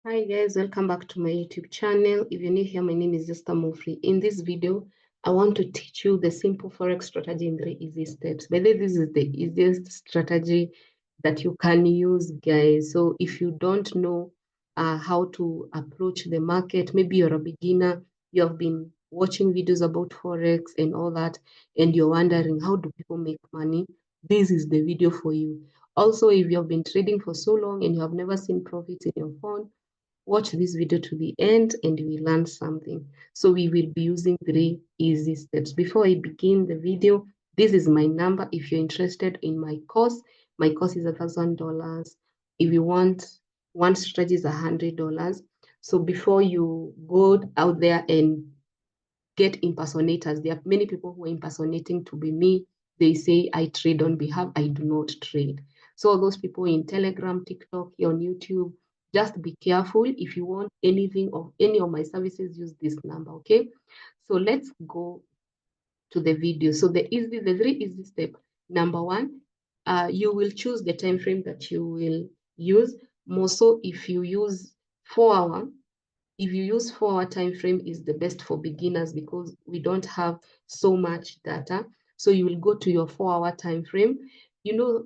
Hi guys, welcome back to my YouTube channel. If you're new here, my name is Esther Mofri. In this video, I want to teach you the simple Forex strategy in 3 easy steps. By the way, this is the easiest strategy that you can use, guys. So if you don't know how to approach the market, maybe you're a beginner, you have been watching videos about Forex and all that, and you're wondering, how do people make money? This is the video for you. Also, if you have been trading for so long and you have never seen profits in your phone, watch this video to the end and you will learn something. So we will be using 3 easy steps. Before I begin the video, this is my number. If you're interested in my course is $1,000. If you want one strategy is $100. So before you go out there and get impersonators, there are many people who are impersonating to be me. They say I trade on behalf, I do not trade. So those people in Telegram, TikTok, here on YouTube, just be careful. If you want anything of any of my services, use this number, okay? So let's go to the video. So the 3 easy steps. Number 1, you will choose the time frame that you will use. More so if you use 4-hour, if you use 4-hour time frame is the best for beginners because we don't have so much data. So you will go to your 4-hour time frame. You know,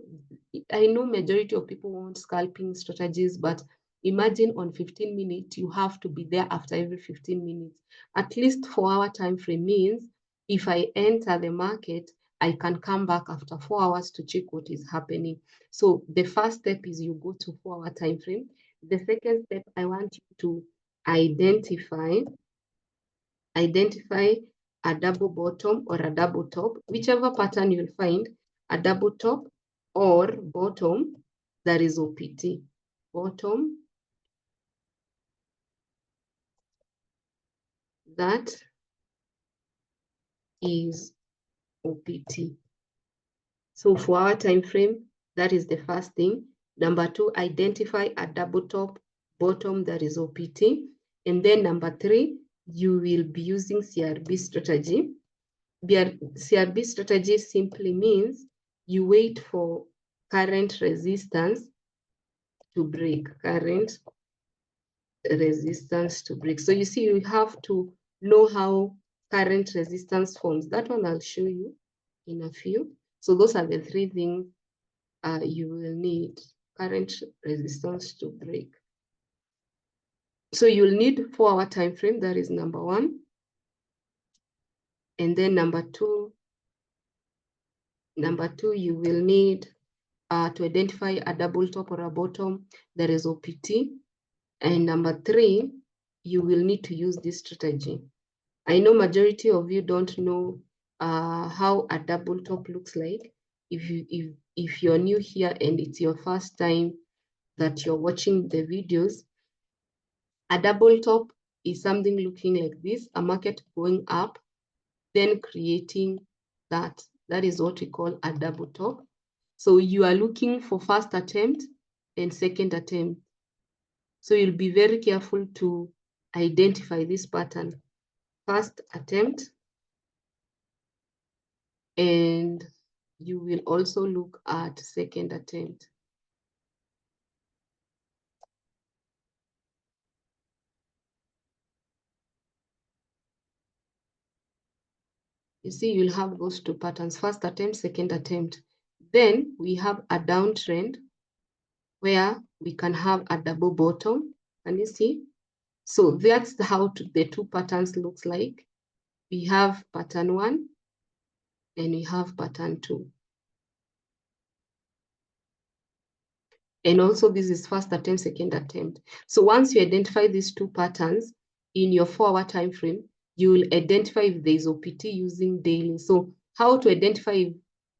I know majority of people want scalping strategies, but imagine on 15 minutes, you have to be there after every 15 minutes. At least 4-hour time frame means if I enter the market, I can come back after 4 hours to check what is happening. So the first step is you go to 4-hour time frame. The second step, I want you to identify a double bottom or a double top, whichever pattern you'll find, a double top or bottom that is OPT. Bottom that is OPT. So for our time frame, that is the first thing. Number 2, identify a double top bottom that is OPT. And then number 3, you will be using CRB strategy. CRB strategy simply means you wait for current resistance to break, So you see, you have to know how current resistance forms. That one I'll show you in a few. So those are the 3 things you will need: current resistance to break. So you'll need 4-hour time frame, that is number 1. And then number 2, you will need to identify a double top or a bottom that is OPT. And number 3, you will need to use this strategy. I know majority of you don't know how a double top looks like. If you're new here and it's your first time that you're watching the videos, a double top is something looking like this, a market going up, then creating that. That is what we call a double top. So you are looking for first attempt and second attempt. So you'll be very careful to identify this pattern. First attempt, and you will also look at second attempt. You see, you'll have those 2 patterns, first attempt, second attempt. Then we have a downtrend where we can have a double bottom. Can you see? So that's how the 2 patterns looks like. We have pattern 1 and we have pattern 2. And also this is first attempt, second attempt. So once you identify these 2 patterns in your 4-hour time frame, you will identify if there is OPT using daily. So how to identify if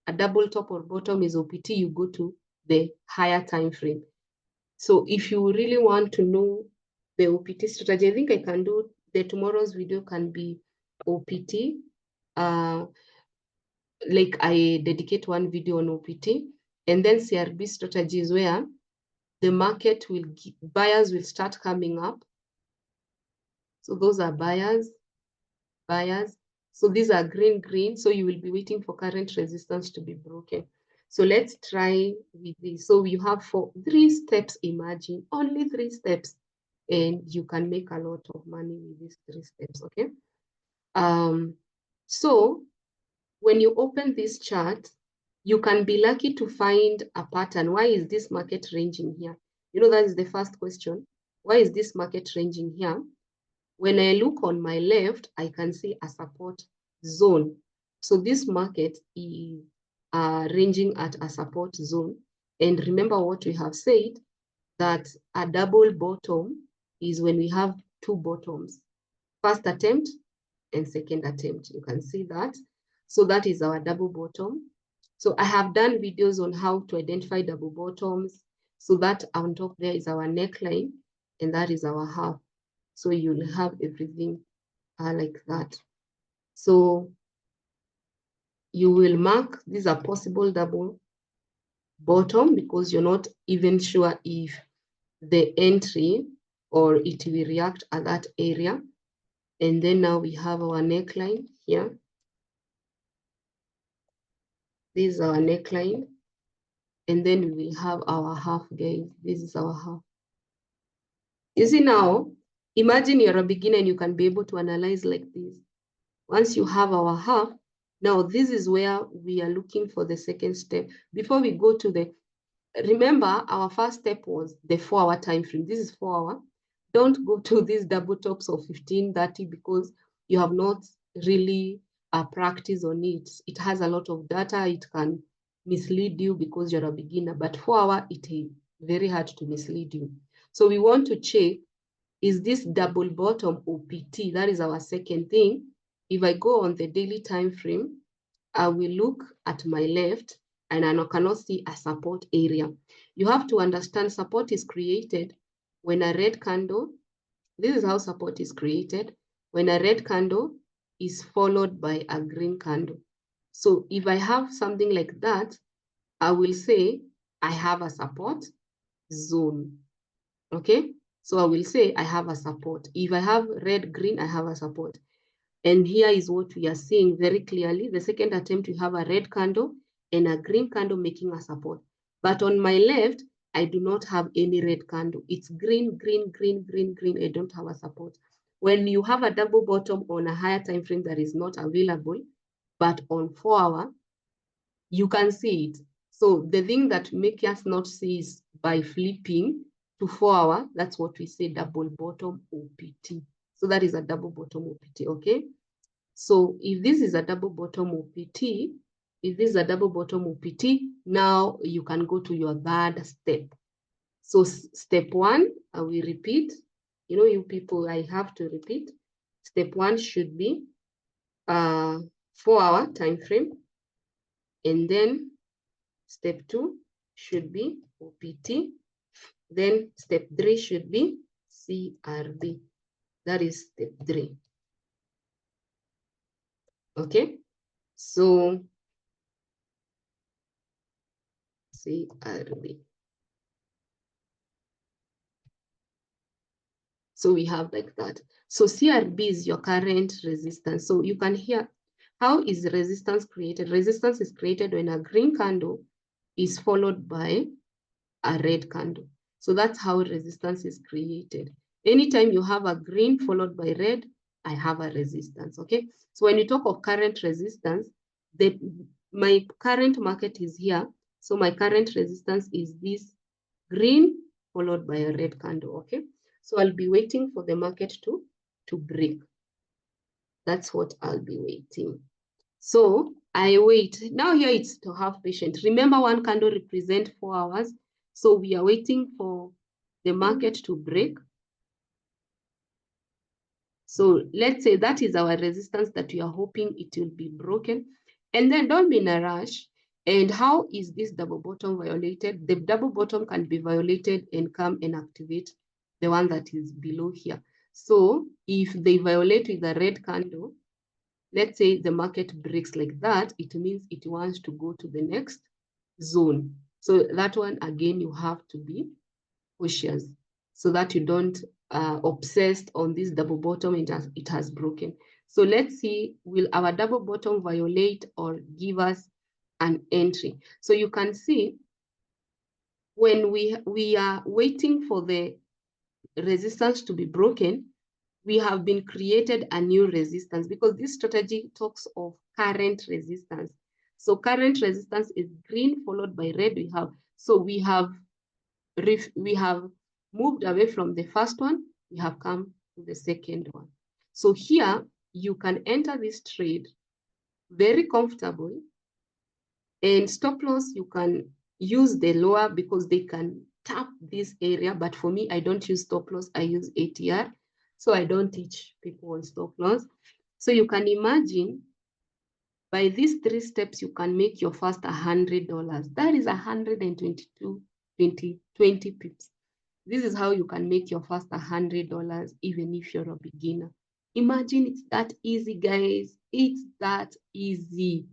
a double top or bottom is OPT, you go to the higher time frame. So if you really want to know the OPT strategy, I think I can do tomorrow's video can be OPT. Like I dedicate one video on OPT, and then CRB strategy is where the market will, buyers will start coming up. So those are buyers. So these are green. So you will be waiting for current resistance to be broken. So let's try with this. So you have 3 steps, imagine, only 3 steps. and you can make a lot of money with these 3 steps, okay? So when you open this chart, you can be lucky to find a pattern. Why is this market ranging here? You know, that is the first question. Why is this market ranging here? When I look on my left, I can see a support zone. So this market is ranging at a support zone. And remember what we have said, that a double bottom is when we have 2 bottoms. First attempt and second attempt. You can see that. So that is our double bottom. So I have done videos on how to identify double bottoms. So that on top there is our neckline, and that is our half. So you'll have everything like that. So you will mark these are possible double bottom because you're not even sure if the entry or it will react at that area. And then now we have our neckline here. This is our neckline. And then we will have our half, guys. This is our half. You see now, imagine you're a beginner and you can be able to analyze like this. Once you have our half, now this is where we are looking for the second step. Before we go to the, remember our first step was the 4-hour time frame. This is 4 hour. Don't go to these double tops of 15, 30 because you have not really practice on it. It has a lot of data. It can mislead you because you're a beginner, but 4 hour, it is very hard to mislead you. So we want to check, is this double bottom OPT? That is our second thing. If I go on the daily time frame, I will look at my left and I cannot see a support area. You have to understand support is created when a red candle, this is how support is created, when a red candle is followed by a green candle. So if I have something like that, I will say I have a support zone, okay? So I will say I have a support. If I have red, green, I have a support. And here is what we are seeing very clearly. The second attempt, we have a red candle and a green candle making a support. But on my left, I do not have any red candle. It's green, green, green, green, green. I don't have a support. When you have a double bottom on a higher time frame that is not available, but on 4 hour, you can see it. So the thing that makes us not see is by flipping to 4 hour. That's what we say double bottom OPT. So that is a double bottom OPT, okay? So if this is a double bottom OPT, if this is a double bottom OPT, now you can go to your third step. So step 1, I will repeat. You know, you people, I have to repeat. Step 1 should be 4-hour time frame. And then step 2 should be OPT. Then step 3 should be CRB. That is step 3. Okay, so CRB. So we have like that. So CRB is your current resistance. So you can hear, how is resistance created? Resistance is created when a green candle is followed by a red candle. So that's how resistance is created. Anytime you have a green followed by red, I have a resistance, okay? So when you talk of current resistance, my current market is here. So my current resistance is this green followed by a red candle, okay? So I'll be waiting for the market to break. That's what I'll be waiting. So I wait. Now here it's to have patience. Remember, one candle represents 4 hours. So we are waiting for the market to break. So let's say that is our resistance that we are hoping it will be broken. And then don't be in a rush. And how is this double bottom violated? The double bottom can be violated and come and activate the one that is below here. So if they violate with a red candle, let's say the market breaks like that, it means it wants to go to the next zone. So that one, again, you have to be cautious so that you don't obsessed on this double bottom, it has broken. So let's see, will our double bottom violate or give us an entry? So you can see when we are waiting for the resistance to be broken, we have been created a new resistance, because this strategy talks of current resistance. So current resistance is green followed by red. We have moved away from the first one. We have come to the second one. So here you can enter this trade very comfortable, and stop loss you can use the lower because they can tap this area. But for me, I don't use stop loss, I use ATR. So I don't teach people on stop loss. So you can imagine by these 3 steps, you can make your first $100. That is 122, 20 pips. This is how you can make your first $100, even if you're a beginner. Imagine it's that easy, guys. It's that easy.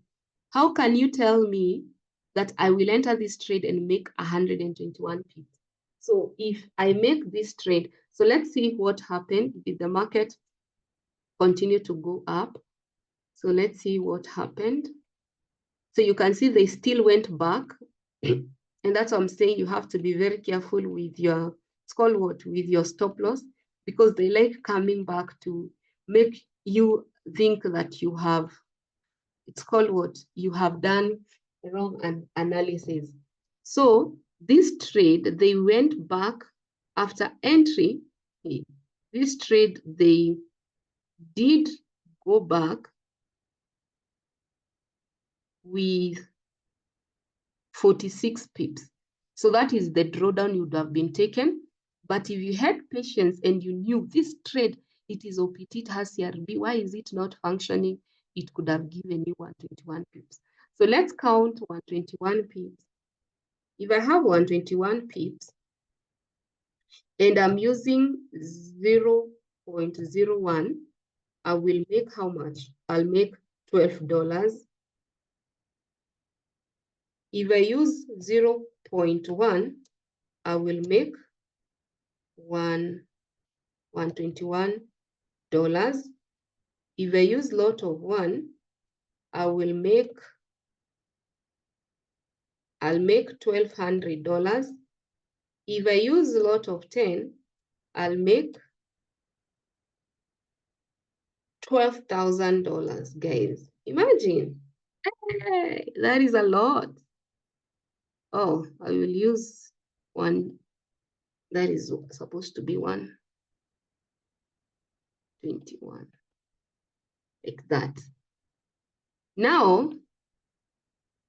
How can you tell me that I will enter this trade and make 121 pips? So if I make this trade, so let's see what happened. Did the market continue to go up? So let's see what happened. So you can see they still went back. And that's what I'm saying. You have to be very careful with your, it's called what? With your stop loss, because they like coming back to make you think that you have, it's called what? You have done wrong analysis. So this trade, they went back after entry. This trade, they did go back with 46 pips. So that is the drawdown you would have been taken. But if you had patience and you knew this trade, it is OPT, it has CRB, why is it not functioning? It could have given you 121 pips. So let's count 121 pips. If I have 121 pips and I'm using 0.01, I will make how much? I'll make $12. If I use 0.1, I will make $121. If I use lot of 1, I'll make $1,200. If I use lot of 10, I'll make $12,000, guys. Imagine. Hey, that is a lot. Oh, I will use 1. That is supposed to be 121. Like that. Now,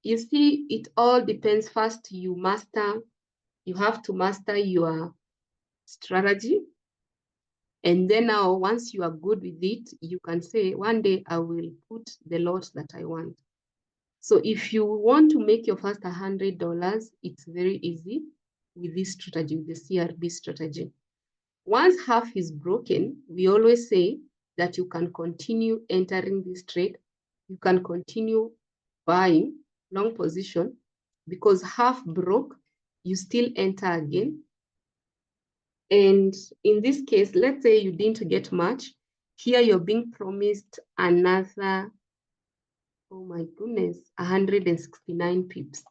you see, it all depends. First, you have to master your strategy. And then now, once you are good with it, you can say, one day I will put the lot that I want. So if you want to make your first $100, it's very easy with this strategy, with the CRB strategy. Once half is broken, we always say that you can continue entering this trade. You can continue buying long position, because half broke, you still enter again. And in this case, let's say you didn't get much. Here you're being promised another, oh my goodness, 169 pips.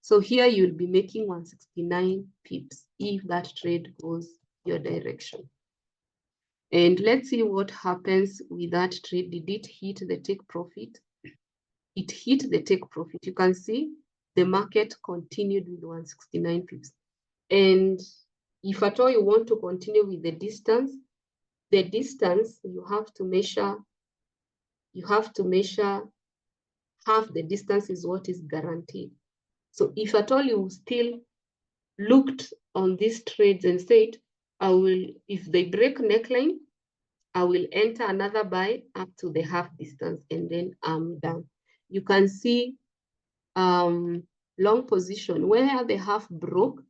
So here you'll be making 169 pips if that trade goes your direction. And let's see what happens with that trade. Did it hit the take profit? It hit the take profit. You can see the market continued with 169 pips. And if at all you want to continue with the distance you have to measure half the distance is what is guaranteed. So if at all you still looked on these trades and said, if they break neckline, I will enter another buy up to the half distance and then I'm done. You can see long position where the half broke.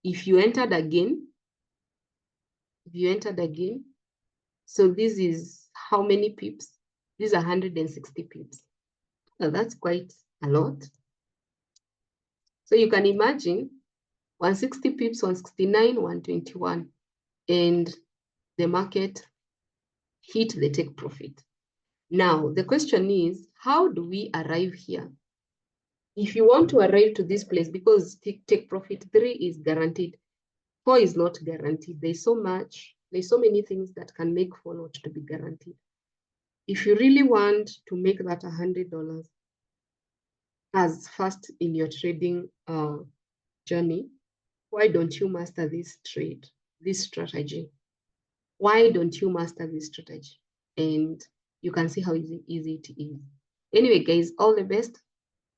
If you entered again, so this is how many pips? This is 160 pips. So that's quite a lot. So you can imagine 160 pips, 169, 121, and the market hit the take profit. Now, the question is, how do we arrive here? If you want to arrive to this place, because take profit 3 is guaranteed, 4 is not guaranteed. There's so many things that can make 4 not to be guaranteed. If you really want to make that $100 as fast in your trading journey, why don't you master this strategy? Why don't you master this strategy? And you can see how easy it is. Anyway, guys, all the best.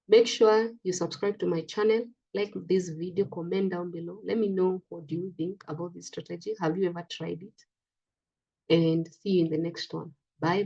Make sure you subscribe to my channel, like this video, comment down below. Let me know what do you think about this strategy. Have you ever tried it? And see you in the next one. Bye bye.